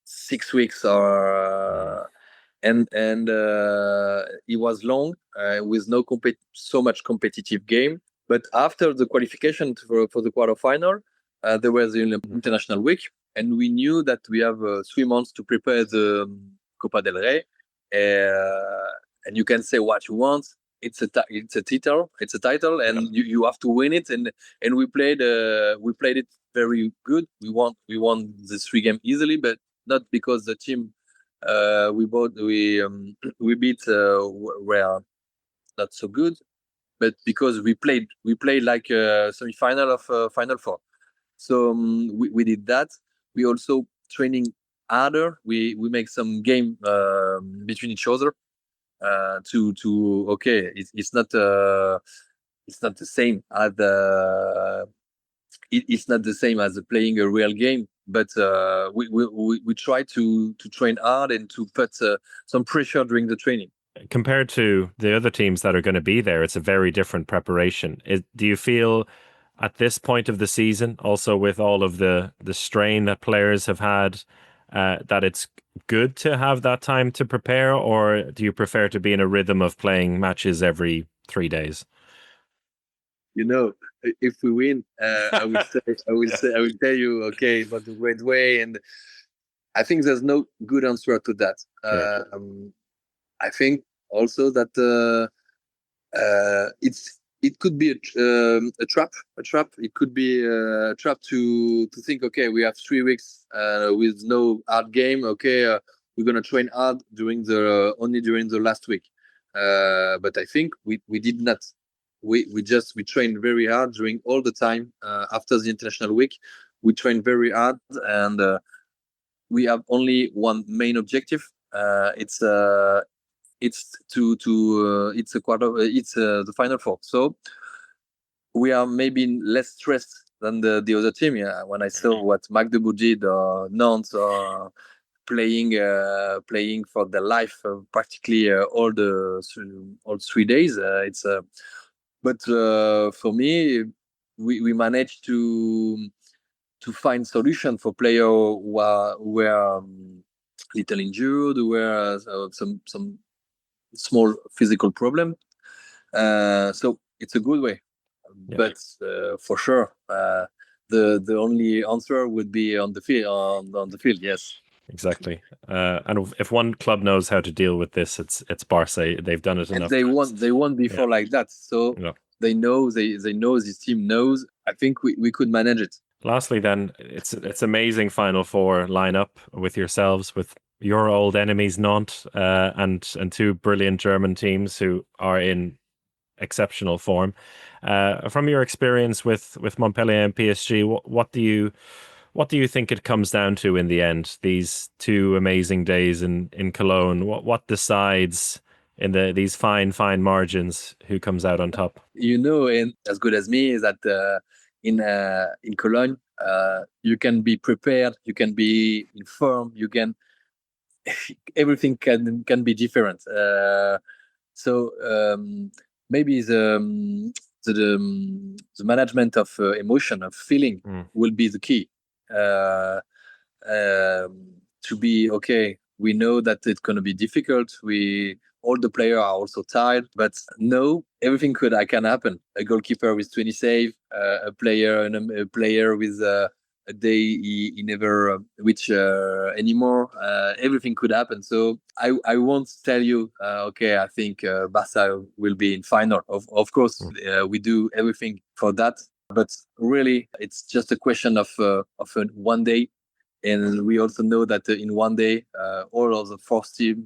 6 weeks, or and it was long, with no so much competitive game. But after the qualification for the quarterfinal, there was the international week, and we knew that we have 3 months to prepare the Copa del Rey. And you can say what you want. It's a title, and you have to win it. And we played it very good. We won the 3 game easily, but not because the team we beat were not so good, but because we played like a semi-final of Final 4. So we did that. We also training harder. We make some game between each other to okay. It's not the same as it's not the same as playing a real game. But we try to train hard and to put some pressure during the training. Compared to the other teams that are going to be there, it's a very different preparation. Do you feel at this point of the season, also with all of the strain that players have had, that it's good to have that time to prepare, or do you prefer to be in a rhythm of playing matches every 3 days? If we win, I will tell you, okay, but the great way. And I think there's no good answer to that. I think also that it could be a trap. It could be a trap to think, okay, we have 3 weeks with no hard game. Okay, we're gonna train hard only during the last week. But I think we did not. We trained very hard during all the time after the international week. We trained very hard, and we have only one main objective. It's the Final 4. So we are maybe less stressed than the other team. Yeah, when I saw what Magdeburg did, or Nantes, or playing for their life practically all 3 days. But for me, we managed to find solution for players who were little injured, who were some small physical problem. So it's a good way. Yeah. But for sure, the only answer would be on the field. On the field, yes. Exactly. And if one club knows how to deal with this, it's Barça. They've done it enough. They won before like that. So they know this team knows. I think we could manage it. Lastly, then, it's amazing Final 4 lineup with yourselves, with your old enemies Nantes, and 2 brilliant German teams who are in exceptional form. From your experience with Montpellier and PSG, what do you think it comes down to in the end? These 2 amazing days in Cologne. What decides in these fine margins who comes out on top? And as good as me is that in Cologne, you can be prepared, you can be informed, you can everything can be different. So maybe the management of emotion, of feeling, will be the key. To be okay, we know that it's going to be difficult. All the players are also tired, but no, everything can happen. A goalkeeper with 20 save, a player with a day he never reach anymore. Everything could happen. So I won't tell you, okay, I think Barça will be in final. Of course, we do everything for that. But really, it's just a question of one day. And we also know that in one day, all of the 4 teams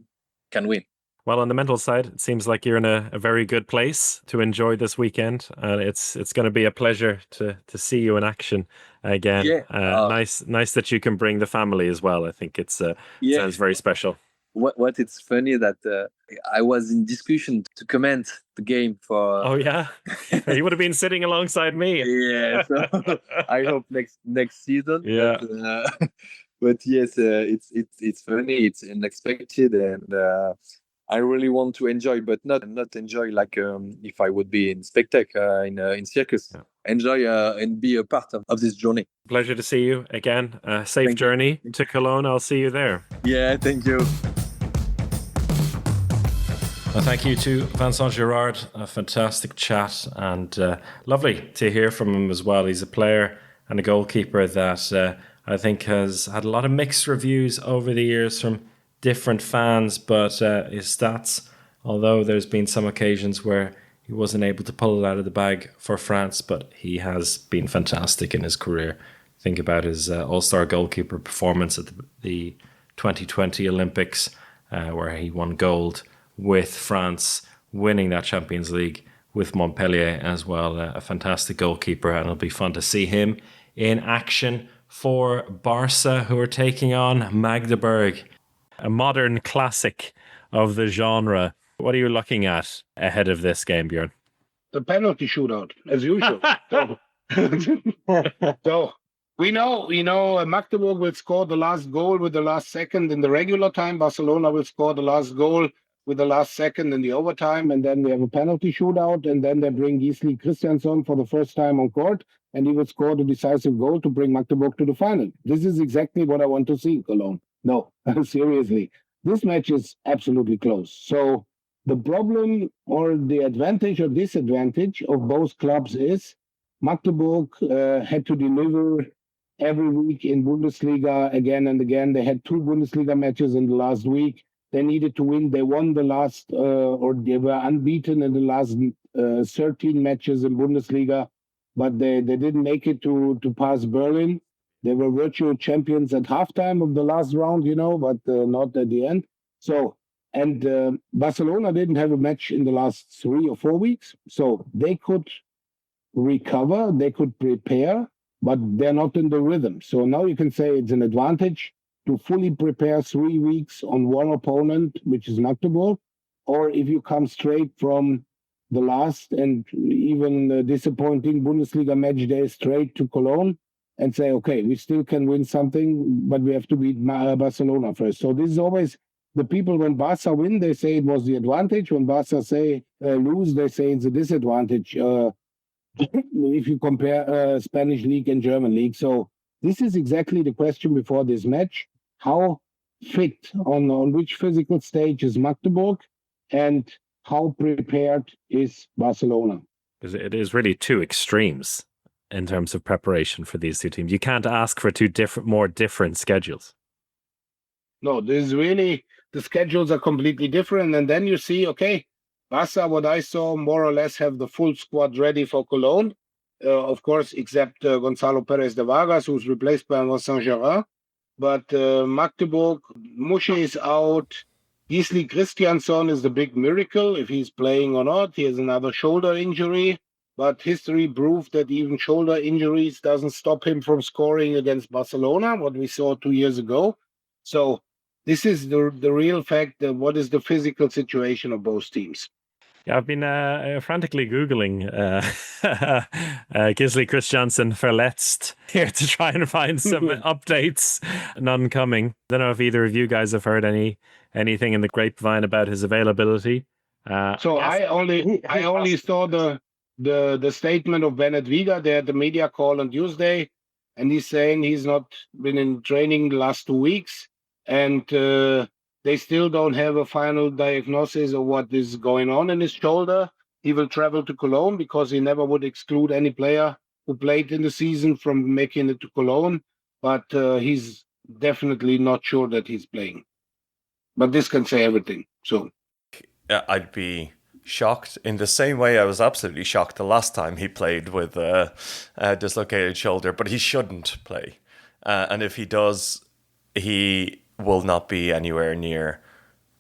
can win. Well, on the mental side, it seems like you're in a very good place to enjoy this weekend. It's going to be a pleasure to see you in action again. Yeah. Nice that you can bring the family as well. I think sounds very special. What it's funny that I was in discussion to comment the game for. Oh yeah, you would have been sitting alongside me. Yeah, so I hope next season. Yeah, but yes, it's funny. It's unexpected, and I really want to enjoy, but not enjoy like if I would be in spectacle in circus. Yeah. Enjoy and be a part of this journey. Pleasure to see you again. Safe Thank you. journey to Cologne. I'll see you there. Yeah, thank you. Thank you to Vincent Gerard. A fantastic chat and lovely to hear from him as well. He's a player and a goalkeeper that I think has had a lot of mixed reviews over the years from different fans, but his stats, although there's been some occasions where he wasn't able to pull it out of the bag for France, but he has been fantastic in his career. Think about his all-star goalkeeper performance at the 2020 Olympics, where he won gold with France, winning that Champions League with Montpellier as well. A fantastic goalkeeper, and it'll be fun to see him in action for Barça, who are taking on Magdeburg. A modern classic of the genre. What are you looking at ahead of this game, Björn? The penalty shootout, as usual. So we know Magdeburg will score the last goal with the last second in the regular time. Barcelona will score the last goal with the last second in the overtime, and then we have a penalty shootout, and then they bring Gisli Christiansson for the first time on court, and he will score the decisive goal to bring Magdeburg to the final. This is exactly what I want to see, Cologne. No, seriously. This match is absolutely close. So the problem or the advantage or disadvantage of both clubs is Magdeburg had to deliver every week in Bundesliga again and again. They had 2 Bundesliga matches in the last week. They needed to win. They won the last, or they were unbeaten in the last 13 matches in Bundesliga, but they didn't make it to pass Berlin. They were virtual champions at halftime of the last round, but not at the end. So, and Barcelona didn't have a match in the last 3 or 4 weeks. So they could recover, they could prepare, but they're not in the rhythm. So now you can say it's an advantage to fully prepare 3 weeks on one opponent, which is Magdeburg, or if you come straight from the last and even disappointing Bundesliga match day straight to Cologne and say, okay, we still can win something, but we have to beat Barcelona first. So this is always the people, when Barca win, they say it was the advantage. When Barca say lose, they say it's a disadvantage. If you compare Spanish league and German league. So this is exactly the question before this match. How fit, on which physical stage is Magdeburg, and how prepared is Barcelona? Because it is really 2 extremes in terms of preparation for these 2 teams. You can't ask for 2 more different schedules. No, this is really, the schedules are completely different. And then you see, okay, Barca, what I saw, more or less have the full squad ready for Cologne. Of course, except Gonzalo Perez de Vargas, who's replaced by Vincent Gerard. But Magdeburg, Musche is out. Gisli Christiansson is the big miracle, if he's playing or not. He has another shoulder injury. But history proved that even shoulder injuries doesn't stop him from scoring against Barcelona, what we saw 2 years ago. So this is the real fact. What is the physical situation of both teams? Yeah, I've been frantically Googling Gisli Christiansson verletzt here to try and find some updates. None coming. I don't know if either of you guys have heard anything in the grapevine about his availability. So I only saw the statement of Bennett Viga. They had the media call on Tuesday, and he's saying he's not been in training the last 2 weeks, and they still don't have a final diagnosis of what is going on in his shoulder. He will travel to Cologne because he never would exclude any player who played in the season from making it to Cologne, but he's definitely not sure that he's playing. But this can say everything. So I'd be shocked in the same way I was absolutely shocked the last time he played with a dislocated shoulder, but he shouldn't play. And if he does, he will not be anywhere near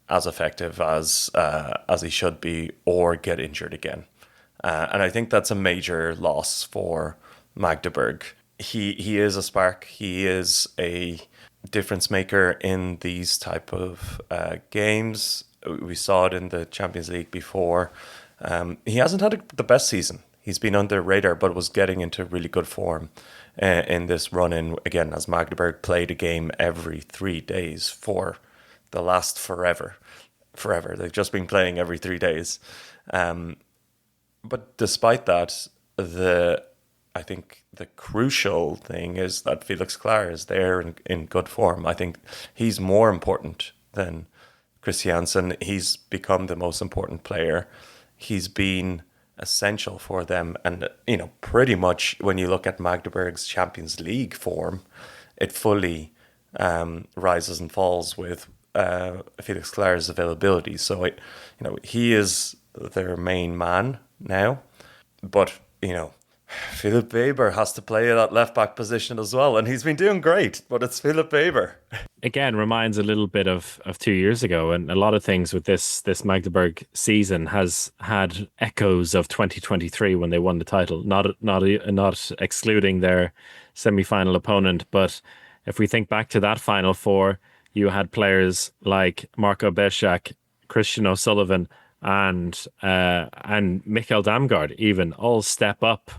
as effective as he should be, or get injured again. And I think that's a major loss for Magdeburg. He is a spark. He is a difference maker in these type of games. We saw it in the Champions League before. He hasn't had the best season. He's been under radar, but was getting into really good form in this run-in, again, as Magdeburg played a game every 3 days for the last forever. forever. They've just been playing every 3 days. But despite that, I think the crucial thing is that Felix Klar is there in good form. I think he's more important than Christiansen. He's become the most important player. He's been essential for them. And, pretty much when you look at Magdeburg's Champions League form, it fully rises and falls with Felix Klar's availability. So, he is their main man now. But, Philipp Weber has to play that left-back position as well. And he's been doing great, but it's Philipp Weber. Again, reminds a little bit of 2 years ago. And a lot of things with this Magdeburg season has had echoes of 2023 when they won the title. Not excluding their semi-final opponent. But if we think back to that Final Four, you had players like Marco Bešak, Christian O'Sullivan, and Mikkel Damgaard even all step up,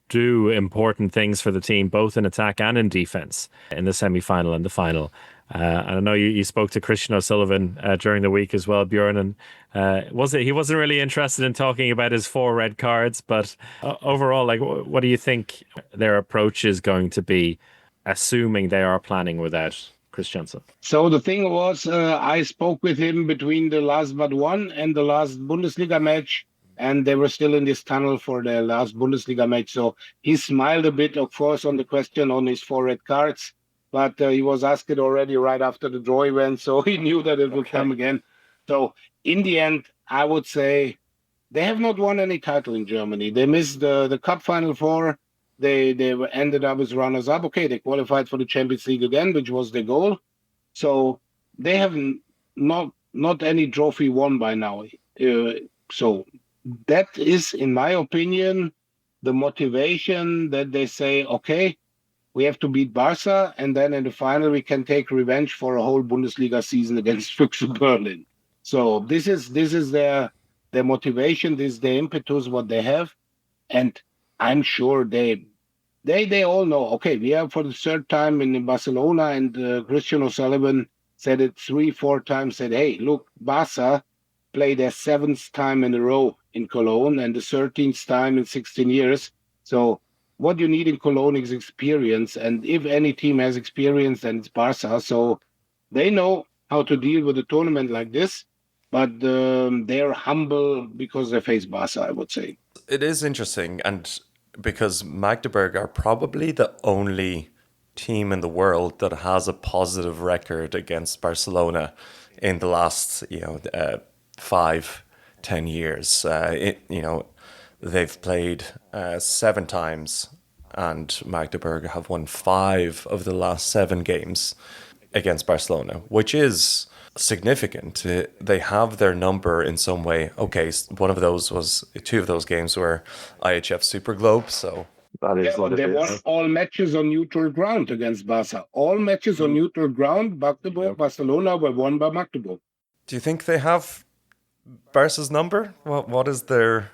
do important things for the team, both in attack and in defense in the semi-final and the final. And I know you spoke to Christian O'Sullivan during the week as well, Björn, and he wasn't really interested in talking about his 4 red cards, but overall, what do you think their approach is going to be, assuming they are planning without Christiansen? So the thing was, I spoke with him between the last but one and the last Bundesliga match, and they were still in this tunnel for their last Bundesliga match. So he smiled a bit, of course, on the question on his 4 red cards, but he was asked it already right after the draw event, so he knew that it would come again. So in the end, I would say they have not won any title in Germany. They missed the Cup Final Four. They ended up as runners-up. Okay, they qualified for the Champions League again, which was their goal. So they have not any trophy won by now. So that is, in my opinion, the motivation that they say, okay, we have to beat Barça, and then in the final we can take revenge for a whole Bundesliga season against Füchse Berlin. So this is their motivation, this is the impetus what they have, and I'm sure they all know, okay, we are for the 3rd time in Barcelona, and Christian O'Sullivan said it 3-4 times, said, hey, look, Barça played their 7th time in a row in Cologne and the 13th time in 16 years. So what you need in Cologne is experience. And if any team has experience, then it's Barça. So they know how to deal with a tournament like this, but they're humble because they face Barça, I would say. It is interesting, and because Magdeburg are probably the only team in the world that has a positive record against Barcelona in the last 5-10 years. They've played 7 times, and Magdeburg have won 5 of the last 7 games against Barcelona, which is significant. They have their number in some way. Okay, 2 of those games were IHF Super Globe, so That is what they it won is. all matches on neutral ground against Barca. All matches on neutral ground, Magdeburg, Barcelona were won by Magdeburg. do you think they have Barca's number? What is their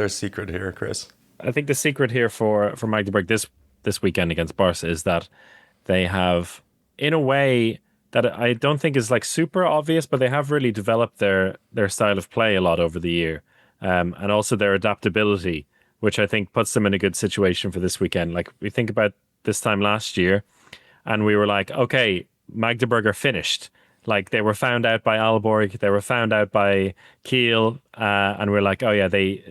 secret here, Chris? I think the secret here for Magdeburg this weekend against Barca is that they have, in a way that I don't think is super obvious, but they have really developed their style of play a lot over the year, and also their adaptability, which I think puts them in a good situation for this weekend. We think about this time last year, and we were like, okay, Magdeburg are finished. They were found out by Aalborg, they were found out by Kiel, and we're like, oh yeah,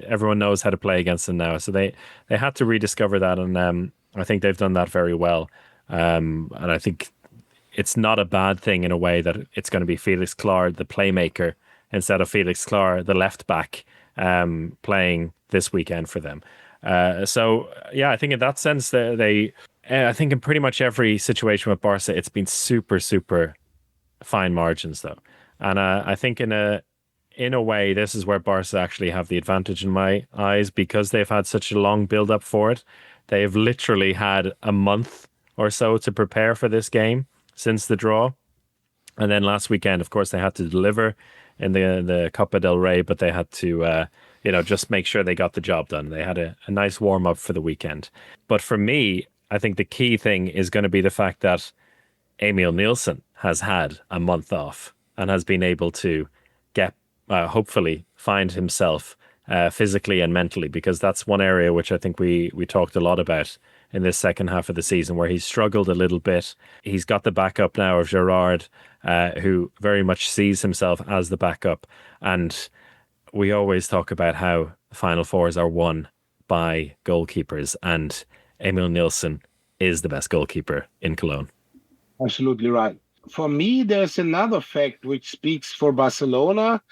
everyone knows how to play against them now. So they had to rediscover that, and I think they've done that very well. And I think it's not a bad thing in a way that it's going to be Felix Klar, the playmaker, instead of Felix Klar, the left back, playing this weekend for them. So yeah, I think in that sense, I think in pretty much every situation with Barca, it's been super, super fine margins though. And I think in a way, this is where Barca actually have the advantage in my eyes, because they've had such a long build up for it. They've literally had a month or so to prepare for this game since the draw. And then last weekend, of course, they had to deliver in the Copa del Rey, but they had to, just make sure they got the job done. They had a nice warm up for the weekend. But for me, I think the key thing is going to be the fact that Emil Nielsen has had a month off and has been able to hopefully find himself physically and mentally, because that's one area which I think we talked a lot about in this second half of the season, where he's struggled a little bit. He's got the backup now of Gerard, who very much sees himself as the backup. And we always talk about how Final Fours are won by goalkeepers, and Emil Nielsen is the best goalkeeper in Cologne. Absolutely right. For me, there's another fact which speaks for Barcelona.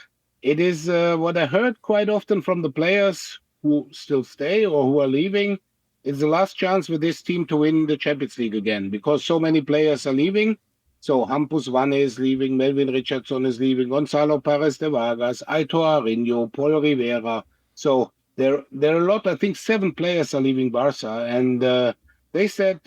It is what I heard quite often from the players who still stay or who are leaving. It's the last chance with this team to win the Champions League again, because so many players are leaving. So Hampus Wanne is leaving, Melvin Richardson is leaving, Gonzalo Perez de Vargas, Aitor Arinho, Paul Rivera. So there are a lot, I think 7 players are leaving Barça. And they said,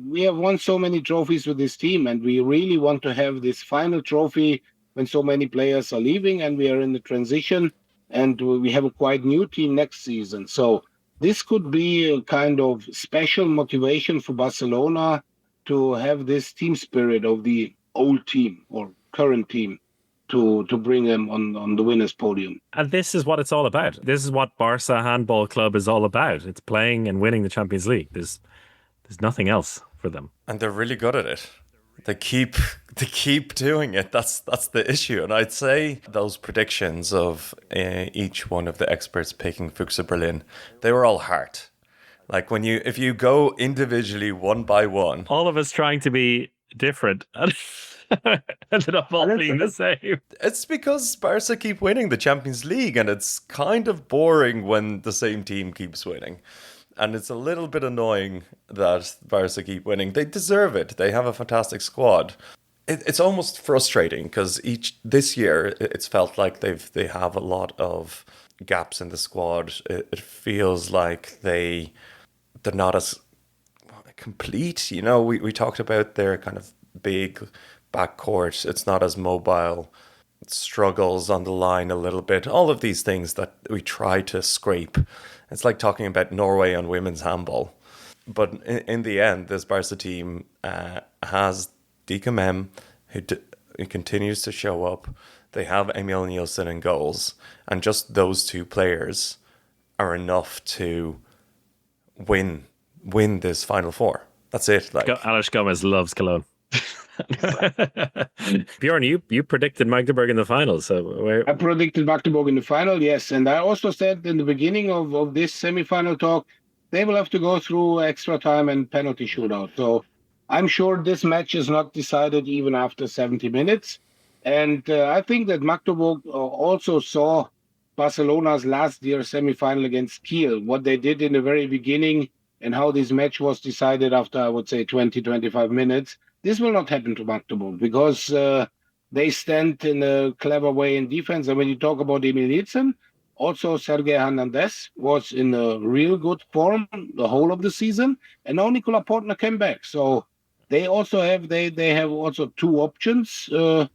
we have won so many trophies with this team, and we really want to have this final trophy when so many players are leaving and we are in the transition, and we have a quite new team next season. So this could be a kind of special motivation for Barcelona to have this team spirit of the old team or current team to bring them on the winners' podium. And this is what it's all about. This is what Barça Handball Club is all about. It's playing and winning the Champions League. There's nothing else for them. And they're really good at it. They keep doing it. That's the issue. And I'd say those predictions of each one of the experts picking Füchse Berlin, they were all hard. Like if you go individually one by one, all of us trying to be different ended up all being the same. It's because Barca keep winning the Champions League, and it's kind of boring when the same team keeps winning. And it's a little bit annoying that Barca keep winning. They deserve it. They have a fantastic squad. It's almost frustrating because this year it's felt like they have a lot of gaps in the squad. It feels like they're not as complete. You know, we talked about their kind of big backcourt. It's not as mobile. It struggles on the line a little bit. All of these things that we try to scrape. It's like talking about Norway on women's handball. But in the end, this Barca team has Dika Mem, who continues to show up. They have Emil Nielsen in goals. And just those 2 players are enough to win this Final Four. That's it. Alex Gomez loves Cologne. Bjorn, you predicted Magdeburg in the final. So I predicted Magdeburg in the final, yes. And I also said in the beginning of this semi-final talk, they will have to go through extra time and penalty shootout. So I'm sure this match is not decided even after 70 minutes. And I think that Magdeburg also saw Barcelona's last year semi-final against Kiel, what they did in the very beginning and how this match was decided after, I would say, 20, 25 minutes. This will not happen to Magdeburg because they stand in a clever way in defense. And when you talk about Emil Nielsen, also Sergei Hernandez was in a real good form the whole of the season. And now Nicola Portner came back. So they also have they have also 2 options to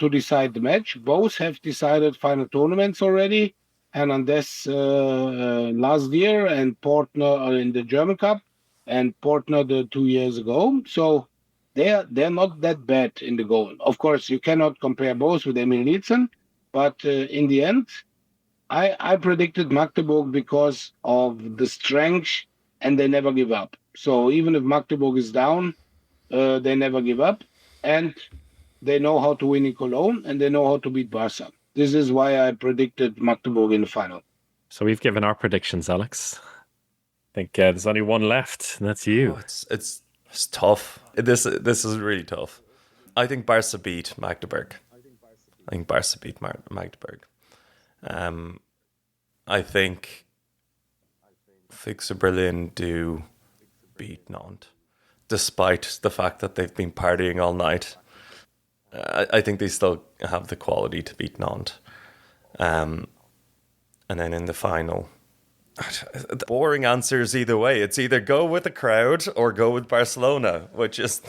decide the match. Both have decided final tournaments already. Hernandez last year and Portner in the German Cup and Portner the 2 years ago. So they're not that bad in the goal. Of course, you cannot compare both with Emil Nielsen, but in the end, I predicted Magdeburg because of the strength, and they never give up. So even if Magdeburg is down, they never give up, and they know how to win in Cologne, and they know how to beat Barca. This is why I predicted Magdeburg in the final. So we've given our predictions, Alex. I think there's only one left, and that's you. Oh, it's tough. This is really tough. I think Barca beat Magdeburg. I think Füchse Berlin do beat Nantes, despite the fact that they've been partying all night. I think they still have the quality to beat Nantes. And then in the final, boring answers either way. It's either go with the crowd or go with Barcelona, which is...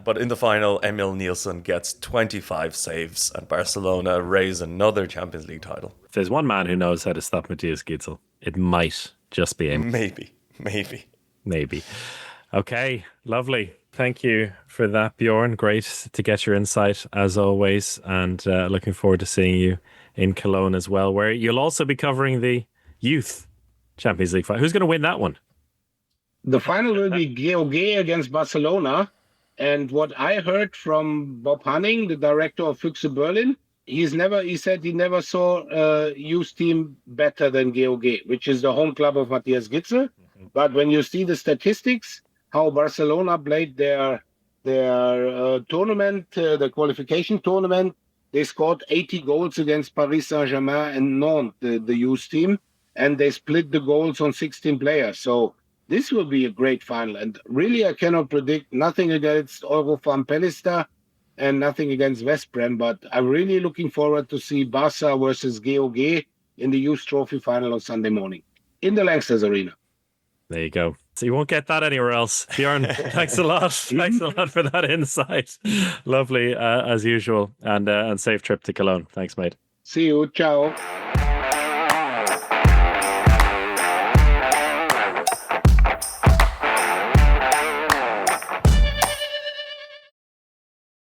But in the final, Emil Nielsen gets 25 saves and Barcelona raise another Champions League title. If there's one man who knows how to stop Matthias Gidsel, it might just be him. Maybe. Okay, lovely. Thank you for that, Bjorn. Great to get your insight as always, and looking forward to seeing you in Cologne as well, where you'll also be covering the youth Champions League final. Who's going to win that one? The final will be GOG against Barcelona. And what I heard from Bob Hanning, the director of Füchse Berlin, he said he never saw a youth team better than GOG, which is the home club of Matthias Gidsel. But when you see the statistics, how Barcelona played their tournament, the qualification tournament, they scored 80 goals against Paris Saint-Germain and Nantes, the youth team, and they split the goals on 16 players. So this will be a great final. And really, I cannot predict nothing against Eurofan Pellister and nothing against West Brom, but I'm really looking forward to see Barça versus GOG in the Youth Trophy final on Sunday morning in the Langstes Arena. There you go. So you won't get that anywhere else. Björn, thanks a lot. Thanks a lot for that insight. Lovely, as usual. And safe trip to Cologne. Thanks, mate. See you. Ciao.